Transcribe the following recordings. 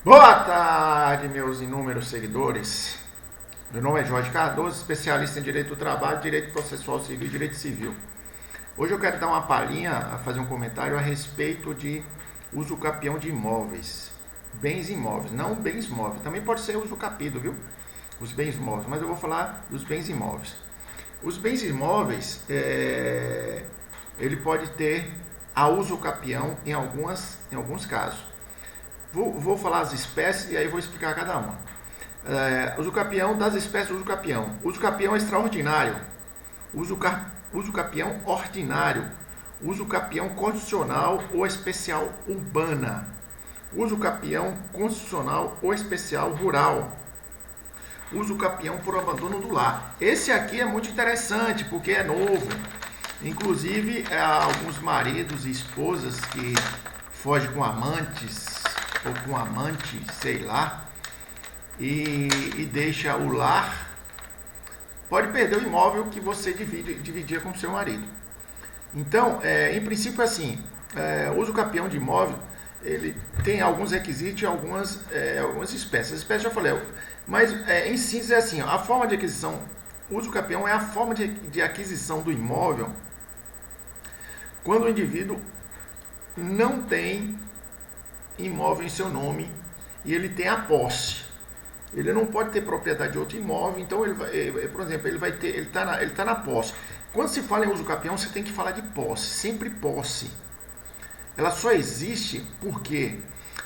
Boa tarde, meus inúmeros seguidores. Meu nome é Jorge Cardoso, especialista em Direito do Trabalho, Direito Processual Civil e Direito Civil. Hoje eu quero dar uma palhinha, fazer um comentário a respeito de usucapião de imóveis. Bens imóveis, não bens móveis. Também pode ser usucapido, viu? Os bens móveis, mas eu vou falar dos bens imóveis. Os bens imóveis, ele pode ter a usucapião em alguns casos. Vou falar as espécies e aí vou explicar cada uma. Usucapião das espécies usucapião. Usucapião extraordinário. Usucapião ordinário. Usucapião constitucional ou especial urbana. Usucapião constitucional ou especial rural. Usucapião por abandono do lar. Esse aqui é muito interessante porque é novo. Inclusive, alguns maridos e esposas que fogem com amantes ou com amante, sei lá, e deixa o lar, pode perder o imóvel que você dividia com seu marido. Então, em princípio, assim, o usucapião de imóvel, ele tem alguns requisitos e algumas espécies. As espécies já falei, mas em síntese é assim, a forma de aquisição, o usucapião é a forma de aquisição do imóvel quando o indivíduo não tem imóvel em seu nome e ele tem a posse. Ele não pode ter propriedade de outro imóvel, então ele vai, por exemplo, ele está na posse. Quando se fala em usucapião, você tem que falar de posse, sempre posse. Ela só existe por quê?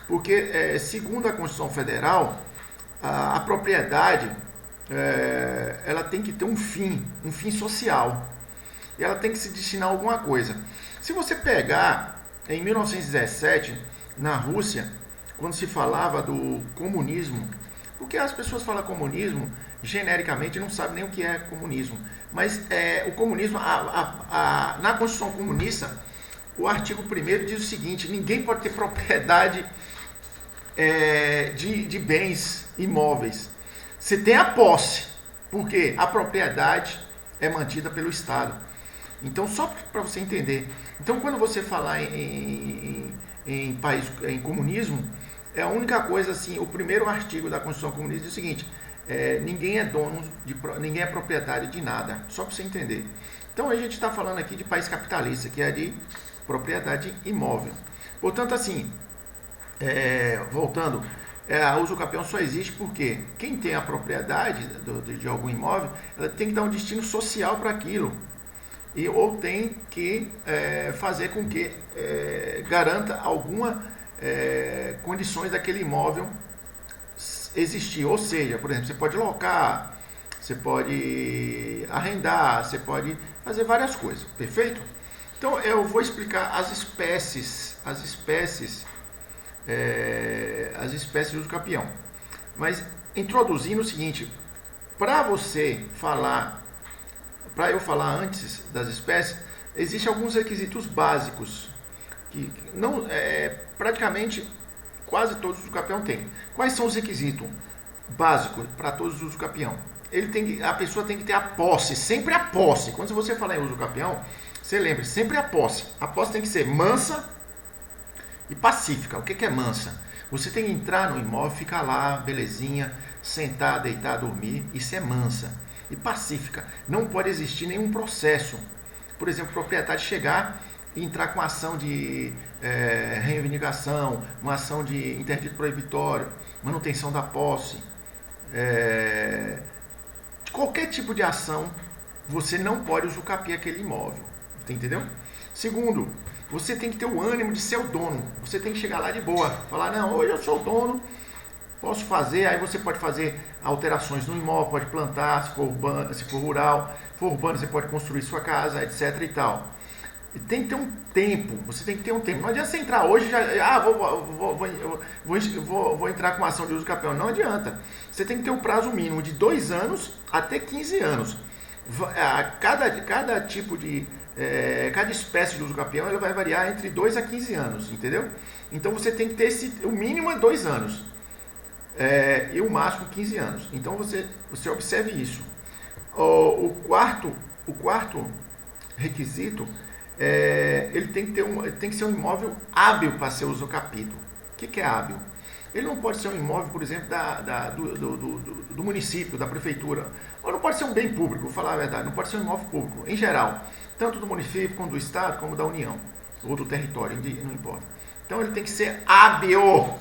Porque, segundo a Constituição Federal, a propriedade ela tem que ter um fim social. E ela tem que se destinar a alguma coisa. Se você pegar em 1917, na Rússia, quando se falava do comunismo, porque as pessoas falam comunismo genericamente não sabem nem o que é comunismo, mas o comunismo, na Constituição Comunista, o artigo 1º diz o seguinte: ninguém pode ter propriedade de bens imóveis. Você tem a posse, porque a propriedade é mantida pelo Estado. Então, só para você entender. Então, quando você falar em comunismo, é a única coisa assim, o primeiro artigo da Constituição Comunista diz o seguinte: ninguém é dono, ninguém é proprietário de nada, só para você entender. Então a gente está falando aqui de país capitalista, que é de propriedade imóvel. Portanto, assim, voltando, a usucapião só existe porque quem tem a propriedade de algum imóvel, ela tem que dar um destino social para aquilo. Ou tem que fazer com que garanta alguma condições daquele imóvel existir. Ou seja, por exemplo, você pode locar, você pode arrendar, você pode fazer várias coisas, perfeito? Então eu vou explicar as espécies de usucapião. Mas introduzindo o seguinte: para eu falar antes das espécies, existem alguns requisitos básicos que não praticamente quase todos os usucapião têm. Quais são os requisitos básicos para todos os usucapião? A pessoa tem que ter a posse, sempre a posse. Quando você falar em usucapião, você lembre, sempre a posse. A posse tem que ser mansa e pacífica. O que é mansa? Você tem que entrar no imóvel, ficar lá, belezinha, sentar, deitar, dormir. Isso é mansa e pacífica. Não pode existir nenhum processo. Por exemplo, o proprietário chegar e entrar com ação de reivindicação, uma ação de interdito proibitório, manutenção da posse, qualquer tipo de ação, você não pode usucapiar aquele imóvel. Entendeu? Segundo, você tem que ter o ânimo de ser o dono. Você tem que chegar lá de boa, falar: não, hoje eu sou o dono, posso fazer. Aí você pode fazer alterações no imóvel, pode plantar, se for urbano, se for rural. Se for urbano, você pode construir sua casa, etc e tal. E tem que ter um tempo, você tem que ter um tempo. Não adianta você entrar hoje e já, vou entrar com uma ação de usucapião. Não adianta. Você tem que ter um prazo mínimo de 2 anos até 15 anos. Cada tipo de cada espécie de usucapião, ela vai variar entre 2 a 15 anos, entendeu? Então você tem que ter o mínimo é 2 anos. E o máximo 15 anos. Então você observe isso. O quarto requisito ele tem que ser um imóvel hábil para ser usucapido. O que é hábil? Ele não pode ser um imóvel, por exemplo, do município, da prefeitura. Ou não pode ser um bem público, vou falar a verdade, não pode ser um imóvel público, em geral. Tanto do município, como do estado, como da União. Ou do território, não importa. Então ele tem que ser hábil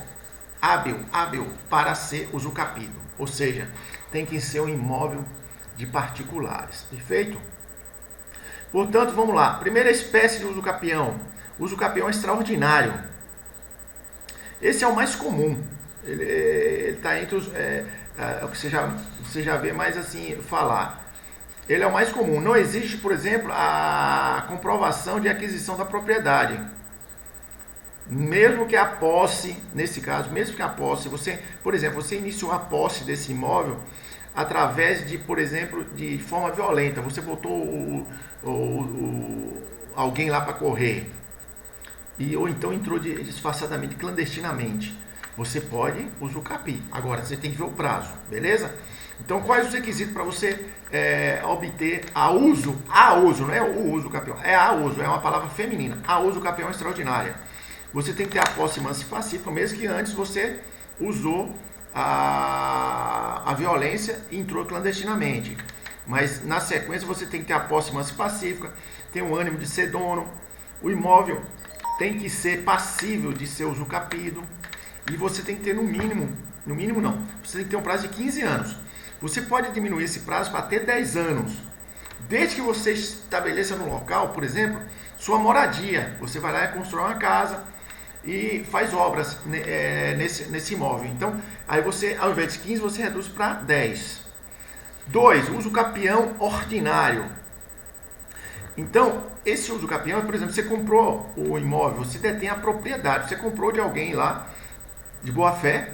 para ser usucapido. Ou seja, tem que ser um imóvel de particulares. Perfeito? Portanto, vamos lá. Primeira espécie de usucapião. Usucapião extraordinário. Esse é o mais comum. Ele está entre os... o que você já vê mais assim falar. Ele é o mais comum. Não existe, por exemplo, a comprovação de aquisição da propriedade. Mesmo que a posse, nesse caso, mesmo que a posse, você, por exemplo, você iniciou a posse desse imóvel através de, por exemplo, de forma violenta. Você botou alguém lá para correr. Ou então entrou disfarçadamente, clandestinamente. Você pode usucapir. Agora, você tem que ver o prazo, beleza? Então, quais os requisitos para você obter a uso, não é o uso capião, é a uso, é uma palavra feminina, a uso capião extraordinária. Você tem que ter a posse mansa e pacífica, mesmo que antes você usou a violência e entrou clandestinamente. Mas, na sequência, você tem que ter a posse mansa e pacífica, tem o ânimo de ser dono, o imóvel tem que ser passível de ser usucapido, e você tem que ter no mínimo não, você tem que ter um prazo de 15 anos. Você pode diminuir esse prazo para ter 10 anos, desde que você estabeleça no local, por exemplo, sua moradia. Você vai lá e constrói uma casa e faz obras nesse imóvel. Então, aí você, ao invés de 15, você reduz para 10. 2. Usucapião ordinário. Então, esse usucapião, por exemplo, você comprou o imóvel, você detém a propriedade, você comprou de alguém lá, de boa fé,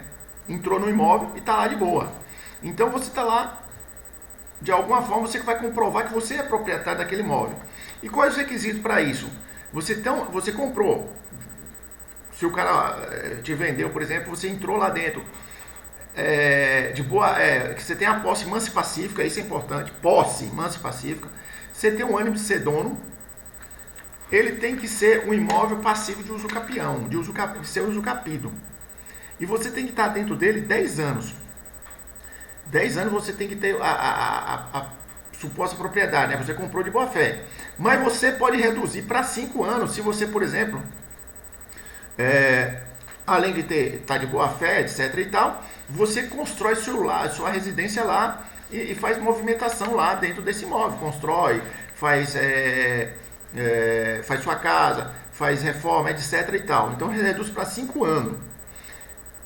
entrou no imóvel e está lá de boa. Então, você está lá, de alguma forma, você vai comprovar que você é proprietário daquele imóvel. E quais os requisitos para isso? Você comprou, se o cara te vendeu, por exemplo, você entrou lá dentro, de boa, que você tem a posse mansa e pacífica, isso é importante, posse mansa e pacífica. Você tem um ânimo de ser dono, ele tem que ser um imóvel passivo de usucapião, de ser usucapido. E você tem que estar dentro dele 10 anos. 10 anos você tem que ter a suposta propriedade, né? Você comprou de boa fé. Mas você pode reduzir para 5 anos, se você, por exemplo, além de estar de boa fé, etc e tal, você constrói sua residência lá e faz movimentação lá dentro desse imóvel. Constrói, faz sua casa, faz reforma, etc e tal. Então reduz para 5 anos.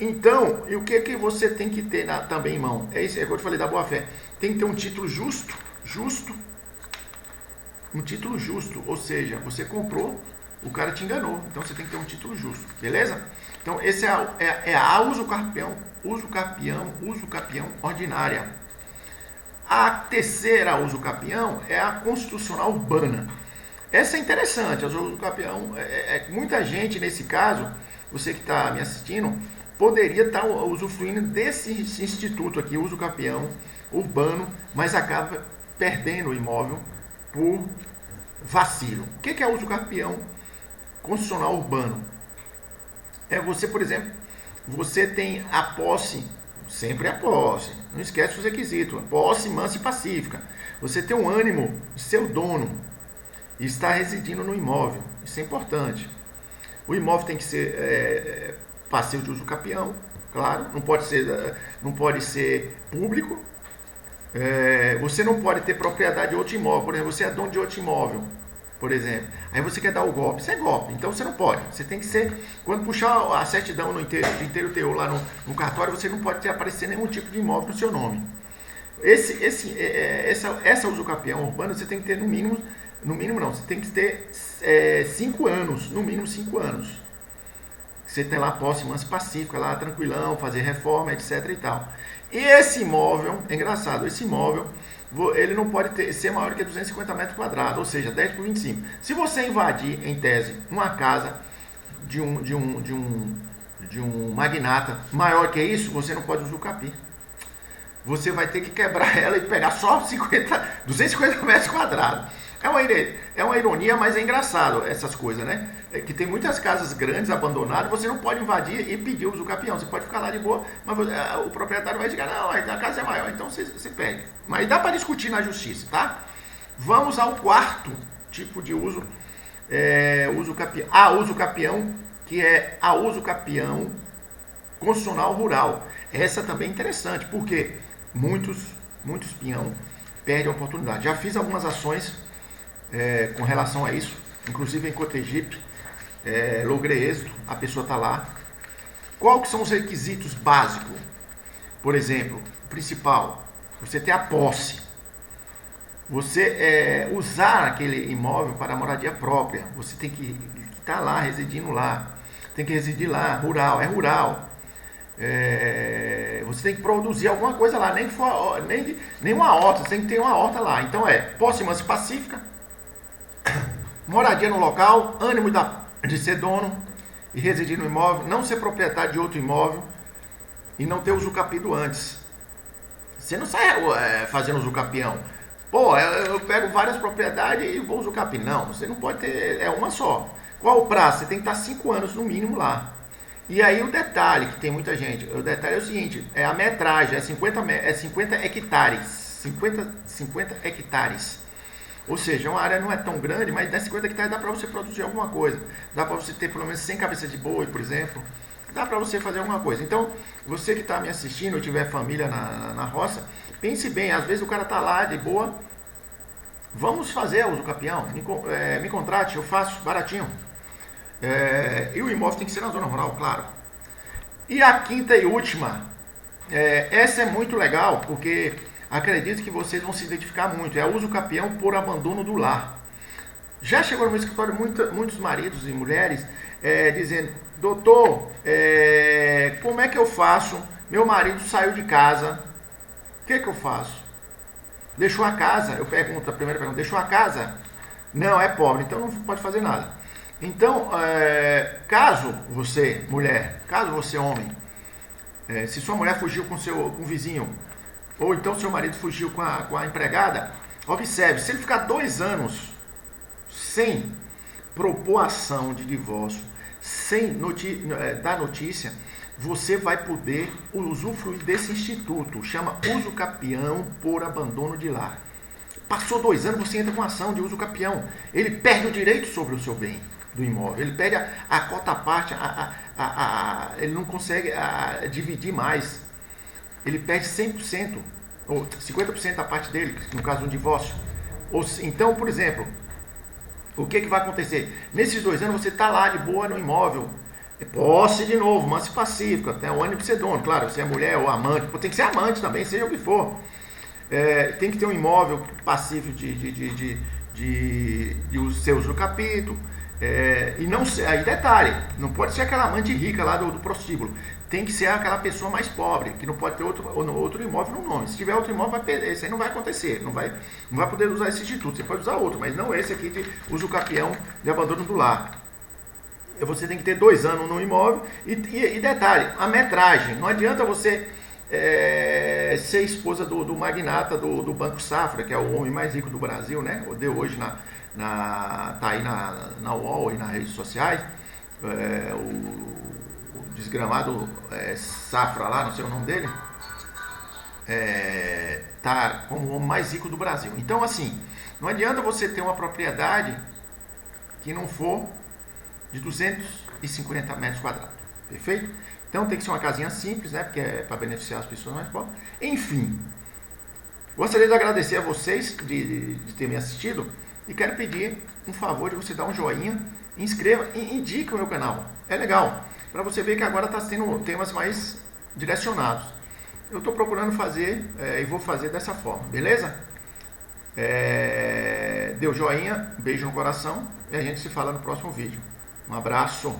Então, e o que você tem que ter também em mão? É isso que eu te falei da boa fé. Tem que ter um título justo, um título justo, ou seja, você comprou, o cara te enganou, então você tem que ter um título justo, beleza? Então, esse é a usucapião ordinária. A terceira usucapião é a constitucional urbana. Essa é interessante, a usucapião, muita gente nesse caso, você que está me assistindo, poderia estar usufruindo desse instituto aqui, usucapião urbano, mas acaba perdendo o imóvel por vacilo. O que é usucapião constitucional urbano? É você, por exemplo, você tem a posse, sempre a posse, não esquece os requisitos, posse mansa e pacífica. Você tem um ânimo de ser o dono e está residindo no imóvel, isso é importante. O imóvel tem que ser passivo de usucapião, claro, não pode ser público. Você não pode ter propriedade de outro imóvel, por exemplo, você é dono de outro imóvel, por exemplo. Aí você quer dar o golpe, isso é golpe, então você não pode. Você tem que ser, quando puxar a certidão no inteiro teor lá no cartório, você não pode aparecer nenhum tipo de imóvel no seu nome. Essa usucapião urbana você tem que ter no mínimo não, você tem que ter 5 anos, no mínimo 5 anos. Você tem lá posse mansa e pacífica, lá tranquilão, fazer reforma, etc e tal. E esse imóvel, é engraçado, esse imóvel, ele não pode ser maior que 250 metros quadrados, ou seja, 10 por 25. Se você invadir, em tese, uma casa de um magnata maior que isso, você não pode usucapir. Você vai ter que quebrar ela e pegar só 250 metros quadrados. É uma ironia, mas é engraçado essas coisas, né? É que tem muitas casas grandes abandonadas, você não pode invadir e pedir o usucapião. Você pode ficar lá de boa, mas o proprietário vai dizer, não, a casa é maior, então você pede. Mas dá para discutir na justiça, tá? Vamos ao quarto tipo de uso capião. Uso capião, que é a uso capião constitucional rural. Essa também é interessante, porque muitos peão perdem a oportunidade. Já fiz algumas ações com relação a isso, inclusive em Cotegipe, logrei êxito, a pessoa está lá. Qual que são os requisitos básicos? Por exemplo, o principal, você ter a posse. Você usar aquele imóvel para a moradia própria. Você tem que estar lá, residindo lá. Tem que residir lá, rural, é rural. Você tem que produzir alguma coisa lá, nem uma horta, você tem que ter uma horta lá. Então posse mansa e pacífica, moradia no local, ânimo de ser dono e residir no imóvel, não ser proprietário de outro imóvel e não ter usucapido antes. Você não sai fazendo usucapião. Pô, eu pego várias propriedades e vou usucapiar. Não, você não pode ter, uma só. Qual o prazo? Você tem que estar 5 anos no mínimo lá. E aí o detalhe, que tem muita gente, o detalhe é o seguinte, a metragem, 50 hectares. 50 hectares. Ou seja, uma área não é tão grande, mas 50 hectares dá para você produzir alguma coisa. Dá para você ter pelo menos 100 cabeças de boi, por exemplo. Dá para você fazer alguma coisa. Então, você que está me assistindo ou tiver família na roça, pense bem, às vezes o cara está lá de boa. Vamos fazer uso capião, me contrate, eu faço baratinho. E o imóvel tem que ser na zona rural, claro. E a quinta e última, essa é muito legal, porque acredito que vocês vão se identificar muito. É uso capião por abandono do lar. Já chegou no meu escritório muitos maridos e mulheres dizendo, doutor, como é que eu faço? Meu marido saiu de casa, o que eu faço? Deixou a casa? A primeira pergunta, deixou a casa? Não, é pobre, então não pode fazer nada. Então, caso você, mulher, caso você, homem, se sua mulher fugiu com o vizinho, ou então seu marido fugiu com a empregada, observe, se ele ficar 2 anos sem propor ação de divórcio, sem dar notícia, você vai poder usufruir desse instituto, chama uso capião por abandono de lar. Passou 2 anos, você entra com ação de uso capião. Ele perde o direito sobre o seu bem do imóvel, ele perde a cota parte, ele não consegue dividir mais. Ele perde 100%, ou 50% da parte dele, no caso de um divórcio. Então, por exemplo, o que vai acontecer? Nesses 2 anos você está lá de boa no imóvel, posse de novo, manso e pacífico, até o ânimo de ser dono, claro, se é mulher ou amante, tem que ser amante também, seja o que for. Tem que ter um imóvel pacífico de seu usucapito. E não ser, aí detalhe, não pode ser aquela amante rica lá do prostíbulo, tem que ser aquela pessoa mais pobre, que não pode ter outro imóvel no nome. Se tiver outro imóvel, esse aí não vai acontecer, não vai poder usar esse instituto. Você pode usar outro, mas não esse aqui de usucapião de abandono do lar. Você tem que ter 2 anos no imóvel. E detalhe, a metragem, não adianta você ser esposa do magnata do Banco Safra, que é o homem mais rico do Brasil, né? Deu hoje tá aí na UOL e nas redes sociais, o desgramado Safra lá, não sei o nome dele, tá como o homem mais rico do Brasil. Então, assim, não adianta você ter uma propriedade que não for de 250 metros quadrados, perfeito? Então tem que ser uma casinha simples, né? Porque é para beneficiar as pessoas mais pobres. Enfim, gostaria de agradecer a vocês de ter me assistido e quero pedir um favor de você dar um joinha, inscreva e indique o meu canal. É legal, para você ver que agora está tendo temas mais direcionados. Eu estou procurando fazer e vou fazer dessa forma, beleza? Deu joinha, beijo no coração e a gente se fala no próximo vídeo. Um abraço.